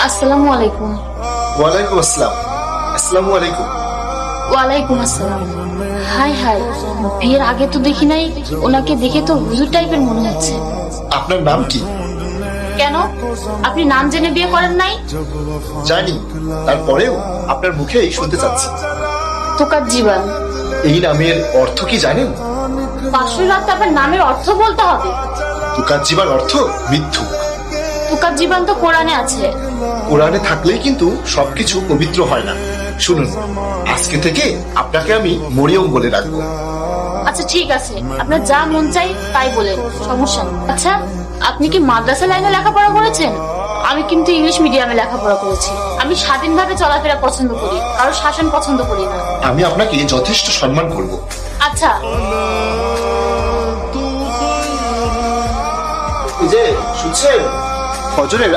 আসসালামু আলাইকুম। ওয়ালাইকুম আসসালাম। আসসালামু আলাইকুম। ওয়ালাইকুম আসসালাম। হাই হাই, বিয়ের আগে তো দেখি নাই, ওনাকে দেখে তো হুজুর টাইপের মনে হচ্ছে। আপনার নাম কি? কেন, আপনি নাম জেনে বিয়ে করেন নাই? জানি, তারপরেও আপনার মুখেই শুনতে চাচ্ছি। তোকার জীবন। এই নামের অর্থ কি জানেন? পাশের রাতে আপনার নামের অর্থ বলতে হবে? তুকাজ্জিবার অর্থ মৃত্যু। তোকার জীবন তো কোরআনে আছে। কোরআনে থাকলেই কিন্তু সবকিছু পবিত্র হয় না। শুনুন, আজকে থেকে আপনাকে আমি মরিয়ম বলে রাখবো। আচ্ছা ঠিক আছে, আপনার যা মন চাই তাই বলেন, সমস্যা নেই। আচ্ছা, আপনি কি মাদ্রাসা লাইনে লেখাপড়া করেছেন? আমি কিন্তু ইংলিশ মিডিয়ামে লেখাপড়া করেছি। আমি স্বাধীনভাবে চলাফেরা পছন্দ করি, কারো শাসন পছন্দ করি না। আমি আপনাকে যথেষ্ট সম্মান করব। আচ্ছা, এই যে শুনছেন, ফজরের